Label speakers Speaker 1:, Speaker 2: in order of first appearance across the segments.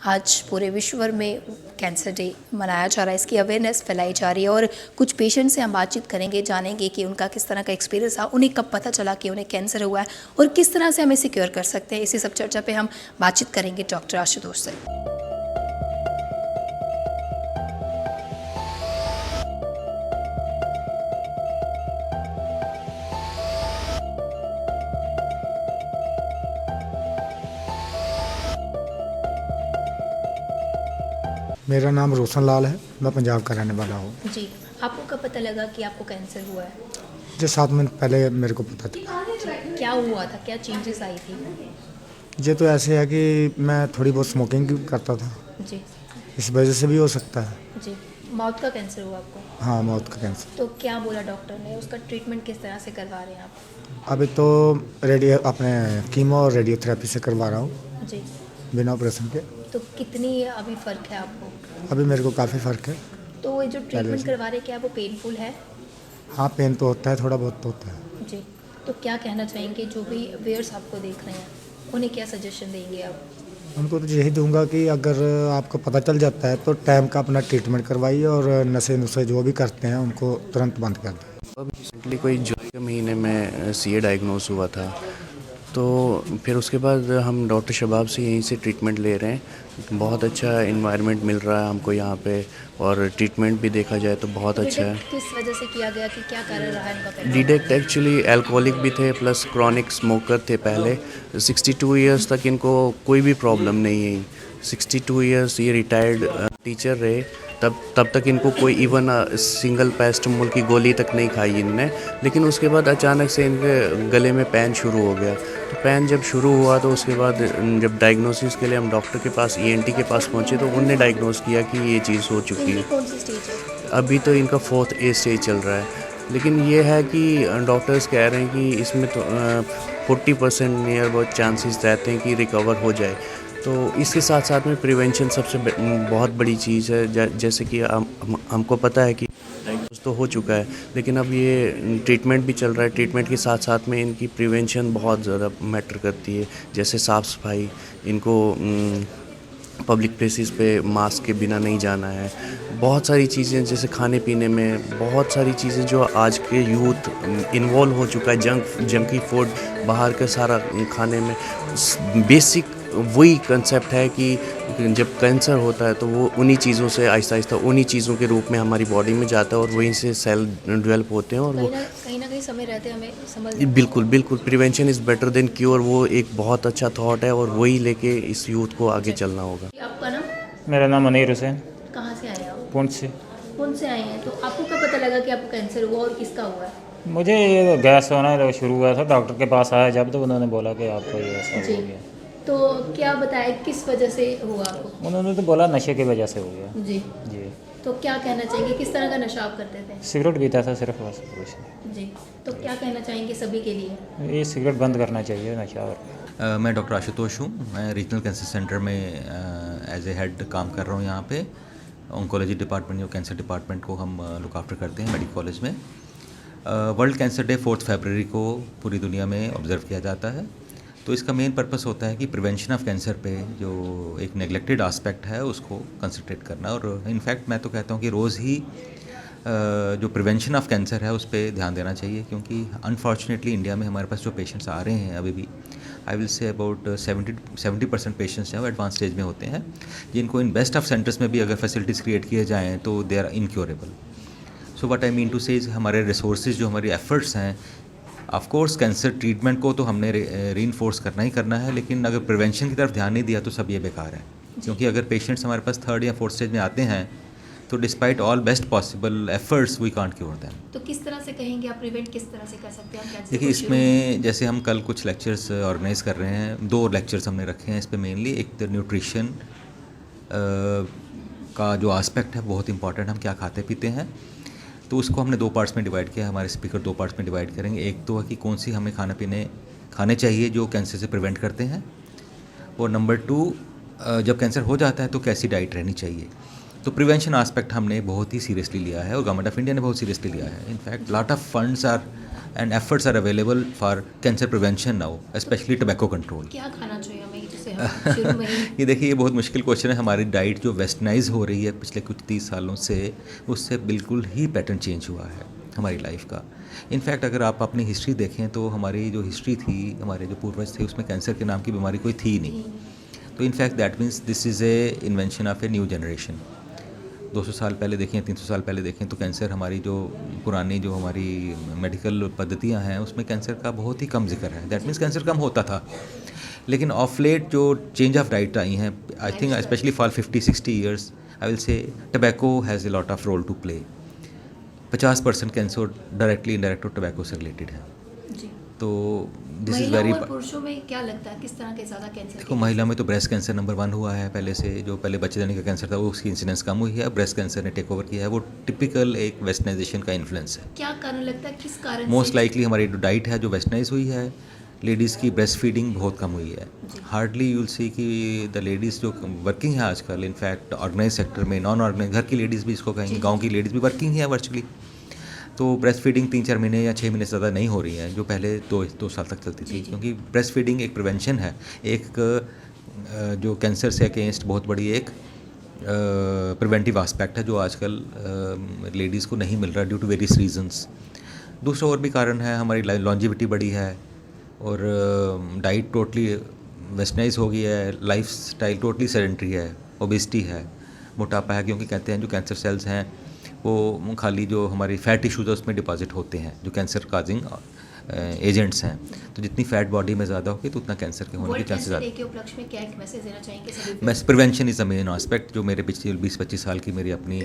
Speaker 1: आज पूरे विश्व भर में कैंसर डे मनाया जा रहा है, इसकी अवेयरनेस फैलाई जा रही है और कुछ पेशेंट से हम बातचीत करेंगे, जानेंगे कि उनका किस तरह का एक्सपीरियंस था, उन्हें कब पता चला कि उन्हें कैंसर हुआ है और किस तरह से हमें सिक्योर कर सकते हैं। इसी सब चर्चा पे हम बातचीत करेंगे डॉक्टर आशुतोष से।
Speaker 2: मेरा नाम रोशन लाल है, मैं पंजाब का रहने वाला हूँ।
Speaker 1: जी, आपको कब पता लगा कि आपको कैंसर हुआ है?
Speaker 2: जो 7 महीने पहले मेरे को पता था।
Speaker 1: क्या हुआ था, क्या चेंजेस आई थी?
Speaker 2: ये तो ऐसे है कि मैं थोड़ी बहुत स्मोकिंग करता था,
Speaker 1: जी
Speaker 2: इस वजह से भी हो सकता है।
Speaker 1: जी, माउथ का कैंसर हुआ आपको?
Speaker 2: हाँ, मौत का कैंसर।
Speaker 1: तो क्या बोला डॉक्टर ने, उसका ट्रीटमेंट किस तरह से करवा रहे हैं आप?
Speaker 2: अभी तो अपने कीमो और रेडियोथेरेपी से करवा रहा हूँ,
Speaker 1: जी,
Speaker 2: बिना ऑपरेशन के।
Speaker 1: तो कितनी अभी फ़र्क है आपको?
Speaker 2: अभी मेरे को काफ़ी फ़र्क है।
Speaker 1: तो ये जो
Speaker 2: पहले
Speaker 1: ट्रीटमेंट
Speaker 2: से।
Speaker 1: करवा रहे हैं, क्या वो पेनफुल है?
Speaker 2: हाँ, पेन तो होता है, थोड़ा बहुत तो होता है।
Speaker 1: जी, तो क्या कहना चाहेंगे जो भी व्यूअर्स आपको देख रहे हैं, उन्हें क्या सजेशन देंगे आप?
Speaker 2: उनको तो यही दूंगा कि अगर आपको पता चल जाता है तो टाइम का अपना ट्रीटमेंट करवाइए और नशे नुशे जो भी करते हैं उनको तुरंत बंद कर दें।
Speaker 3: अब रिसेंटली कोई जुलाई के महीने में सीए डायग्नोस हुआ था, तो फिर उसके बाद हम डॉक्टर शबाब से यहीं से ट्रीटमेंट ले रहे हैं। बहुत अच्छा एनवायरनमेंट मिल रहा है हमको यहाँ पे और ट्रीटमेंट भी देखा जाए तो बहुत अच्छा है।
Speaker 1: डिटेक्ट किस वजह से किया गया कि क्या कारण रहा इनका पहले?
Speaker 3: डिटेक्ट एक्चुअली एल्कोहलिक भी थे प्लस क्रॉनिक स्मोकर थे पहले। 62 इयर्स तक इनको कोई भी प्रॉब्लम नहीं है। 62 इयर्स ये रिटायर्ड टीचर रहे, तब तक इनको कोई इवन सिंगल पैरासिटामोल की गोली तक नहीं खाई इनने। लेकिन उसके बाद अचानक से इनके गले में पेन शुरू हो गया। तो पेन जब शुरू हुआ तो उसके बाद जब डायग्नोसिस के लिए हम डॉक्टर के पास ईएनटी के पास पहुँचे तो उनने डायग्नोस किया कि ये चीज़ हो चुकी है।
Speaker 1: इनकी कौन सी स्टेज है?
Speaker 3: अभी तो इनका 4th A स्टेज चल रहा है, लेकिन ये है कि डॉक्टर्स कह रहे हैं कि इसमें तो 40% नियर अबाउट चांसेस रहते हैं कि रिकवर हो जाए। तो इसके साथ साथ में प्रिवेंशन सबसे बहुत बड़ी चीज़ है। जैसे कि हमको पता है कि डायग्नोस तो हो चुका है, लेकिन अब ये ट्रीटमेंट भी चल रहा है। ट्रीटमेंट के साथ साथ में इनकी प्रिवेंशन बहुत ज़्यादा मैटर करती है, जैसे साफ़ सफाई, इनको पब्लिक प्लेसेस पे मास्क के बिना नहीं जाना है। बहुत सारी चीज़ें जैसे खाने पीने में बहुत सारी चीज़ें जो आज के यूथ इन्वॉल्व हो चुका है, जंकी फूड, बाहर का सारा खाने में। बेसिक वही कंसेप्ट है कि जब कैंसर होता है तो वो उन्हीं चीज़ों से आहिस्ता आहिस्ता उन्हीं चीज़ों के रूप में हमारी बॉडी में जाता है और वहीं से सेल डेवलप होते हैं और वो
Speaker 1: कहीं ना कहीं समय रहते हमें समझ
Speaker 3: बिल्कुल बिल्कुल prevention is better than cure, वो एक बहुत अच्छा थॉट है और वही लेके इस यूथ को आगे चलना होगा।
Speaker 1: आपका नाम?
Speaker 4: मेरा नाम अनीर हुसैन,
Speaker 1: कहाँ से आए आप?
Speaker 4: पुंछ से।
Speaker 1: कौन से आए हैं? तो आपको कब पता लगा कि आपको कैंसर हुआ और किसका हुआ है?
Speaker 4: मुझे ये गैस होना शुरू हुआ था, डॉक्टर के पास आया जब तो उन्होंने बोला कि आपको ये ऐसा
Speaker 1: जी।
Speaker 4: हो गया।
Speaker 1: तो क्या बताया किस वजह से हुआ आपको?
Speaker 4: उन्होंने तो बोला नशे की वजह से हो गया।
Speaker 1: जी,
Speaker 4: जी,
Speaker 1: तो क्या कहना चाहेंगे, किस तरह का नशा आप करते थे?
Speaker 4: सिगरेट पीता था सिर्फ, बस कुछ नहीं।
Speaker 1: जी, तो क्या कहना चाहेंगे सभी के लिए?
Speaker 4: ये सिगरेट बंद करना चाहिए, नशा। और
Speaker 5: मैं डॉक्टर आशुतोष हूँ। मैं रीजनल कैंसर सेंटर में एज ए हेड काम कर रहा हूँ। यहाँ पे ऑन्कोलॉजी डिपार्टमेंट और कैंसर डिपार्टमेंट को हम लुक आफ्टर करते हैं मेडिकल कॉलेज में। वर्ल्ड कैंसर डे 4 फरवरी को पूरी दुनिया में ऑब्जर्व किया जाता है। तो इसका मेन पर्पस होता है कि प्रिवेंशन ऑफ कैंसर पे जो एक नेग्लेक्टेड आस्पेक्ट है उसको कंसंट्रेट करना। और इनफैक्ट मैं तो कहता हूँ कि रोज़ ही जो प्रिवेंशन ऑफ कैंसर है उस पर ध्यान देना चाहिए, क्योंकि अनफॉर्चुनेटली इंडिया में हमारे पास जो पेशेंट्स आ रहे हैं अभी भी, आई विल से अबाउट 70% पेशेंट्स हैं वो एडवांस स्टेज में होते हैं, जिनको इन बेस्ट ऑफ सेंटर्स में भी अगर फैसिलिटीज़ क्रिएट किए जाएँ तो they are incurable. So what I mean to say हमारे रिसोर्सेज जो हमारी एफर्ट्स हैं, ऑफ कोर्स कैंसर ट्रीटमेंट को तो हमने रीइंफोर्स करना ही करना है, लेकिन अगर प्रिवेंशन की तरफ ध्यान नहीं दिया तो सब ये बेकार है। क्योंकि अगर पेशेंट्स हमारे पास 3rd या 4th स्टेज में आते हैं तो despite all best possible efforts we can't cure them.
Speaker 1: तो किस तरह से कहेंगे आप, प्रिवेंट किस तरह से कर सकते हैं आप कैंसर
Speaker 5: देखिए,
Speaker 1: को?
Speaker 5: इसमें जैसे हम कल कुछ लेक्चर्स ऑर्गेनाइज कर रहे हैं, 2 लेक्चर्स हमने रखे हैं इस पे मेनली। एक तो न्यूट्रिशन का जो आस्पेक्ट है बहुत इंपॉर्टेंट, हम क्या खाते पीते हैं, तो उसको हमने 2 पार्ट्स में डिवाइड किया। हमारे स्पीकर 2 पार्ट्स में डिवाइड करेंगे। एक तो है कि कौन सी हमें खाने चाहिए जो कैंसर से प्रिवेंट करते हैं, और नंबर 2 जब कैंसर हो जाता है तो कैसी डाइट रहनी चाहिए। तो प्रिवेंशन आस्पेक्ट हमने बहुत ही सीरियसली लिया है और गवर्नमेंट ऑफ इंडिया ने बहुत सीरियसली लिया है। In fact lot of funds are and efforts are available for cancer prevention now, specially tobacco control.
Speaker 1: क्या खाना चाहिए हमें? से हम शुरू में ही
Speaker 5: ये देखिए, ये बहुत मुश्किल क्वेश्चन है। हमारी डाइट जो वेस्टर्नाइज हो रही है पिछले कुछ 30 सालों से, उससे बिल्कुल ही पैटर्न चेंज हुआ है हमारी लाइफ का। इनफैक्ट अगर आप अपनी हिस्ट्री देखें तो हमारी जो हिस्ट्री थी, हमारे जो पूर्वज थे, उसमें कैंसर के नाम की बीमारी कोई थी नहीं। तो in fact that means this is a invention of a new generation. 200 साल पहले देखें, 300 साल पहले देखें तो कैंसर, हमारी जो पुरानी जो हमारी मेडिकल पद्धतियां हैं उसमें कैंसर का बहुत ही कम जिक्र है। दैट मीन्स कैंसर कम होता था। लेकिन ऑफ लेट जो चेंज ऑफ डाइट आई हैं, I think specially for 50-60 years, I will say tobacco has a lot of role to play. 50% cancer directly indirect और टबैको से रिलेटेड है।
Speaker 1: जी।
Speaker 5: तो दिस इज़
Speaker 1: महिलाओं
Speaker 5: वेरी।
Speaker 1: और पुरुषों में क्या लगता है किस तरह के ज़्यादा कैंसर
Speaker 5: देखो, महिला में तो ब्रेस्ट कैंसर नंबर 1 हुआ है पहले से। जो पहले बच्चे जाने का कैंसर था वो, उसकी इंसिडेंस कम हुई है। ब्रेस्ट कैंसर ने टेक ओवर किया है। वो टिपिकल एक वेस्टर्नाइजेशन का इन्फ्लुएंस है।
Speaker 1: क्या कारण लगता है, किस कारण
Speaker 5: मोस्ट
Speaker 1: से?
Speaker 5: लाइकली हमारी जो डाइट है जो वेस्टर्नाइज हुई है, लेडीज़ की ब्रेस्ट फीडिंग बहुत कम हुई है। हार्डली यूल सी कि द लेडीज़ जो वर्किंग है आजकल, इनफैक्ट ऑर्गेनाइज सेक्टर में, नॉन ऑर्गेनाइज, घर की लेडीज़ भी इसको कहेंगे, गांव की लेडीज़ भी वर्किंग है वर्चुअली। तो ब्रेस्ट फीडिंग 3-4 महीने या 6 महीने से ज़्यादा नहीं हो रही है, जो पहले 2 साल तक चलती थी। क्योंकि ब्रेस्ट फीडिंग एक प्रिवेंशन है, एक जो कैंसर से अगेंस्ट बहुत बड़ी एक प्रिवेंटिव आस्पेक्ट है, जो आजकल लेडीज़ को नहीं मिल रहा ड्यू टू वेरियस रीजंस। दूसरा और भी कारण है, हमारी लॉन्जिविटी बढ़ी है और डाइट टोटली वेस्टर्नाइज हो गई है, लाइफ स्टाइल टोटली सेडेंट्री है, ओबेसिटी है, मोटापा है। क्योंकि कहते हैं जो कैंसर सेल्स हैं वो खाली जो हमारी फैट टिश्यूज है उसमें डिपॉजिट होते हैं, जो कैंसर काजिंग एजेंट्स हैं। तो जितनी फैट बॉडी में ज़्यादा होगी तो उतना कैंसर के होने के चांसेस ज़्यादा।
Speaker 1: के उपलक्ष्य में क्या एक मैसेज देना चाहेंगे सभी?
Speaker 5: बस prevention is the main aspect. जो मेरे पिछले 20-25 साल की मेरी अपनी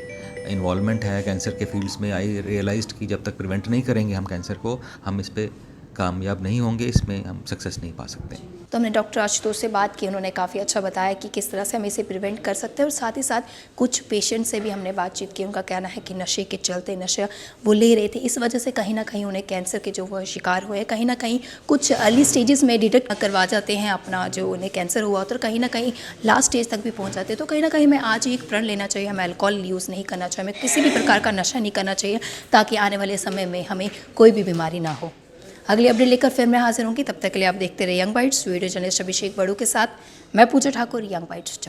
Speaker 5: इन्वॉल्वमेंट है कैंसर के फील्ड्स में, आई रियलाइज्ड कि जब तक प्रिवेंट नहीं करेंगे हम कैंसर को, हम इस पर कामयाब नहीं होंगे, इसमें हम सक्सेस नहीं पा सकते।
Speaker 1: तो हमने डॉक्टर आशुतोष से बात की, उन्होंने काफ़ी अच्छा बताया कि किस तरह से हम इसे प्रिवेंट कर सकते हैं। और साथ ही साथ कुछ पेशेंट से भी हमने बातचीत की। उनका कहना है कि नशे के चलते, नशा वो ले रहे थे, इस वजह से कहीं ना कहीं उन्हें कैंसर के जो वो शिकार हुए, कहीं ना कहीं कुछ अर्ली स्टेजेस में डिटेक्ट करवा जाते हैं अपना जो उन्हें कैंसर हुआ, तो कहीं ना कहीं लास्ट स्टेज तक भी पहुँच जाते हैं। तो कहीं ना कहीं हमें आज एक प्रण लेना चाहिए, हमें अल्कोहल यूज़ नहीं करना चाहिए, हमें किसी भी प्रकार का नशा नहीं करना चाहिए, ताकि आने वाले समय में हमें कोई भी बीमारी ना हो। अगली अपडेट लेकर फिर मैं हाजिर होंगी, तब तक के लिए आप देखते रहिए यंग बाइट्स। वीडियो जर्नलिस्ट अभिषेक बड़ू के साथ मैं पूजा ठाकुर, यंग बाइट्स।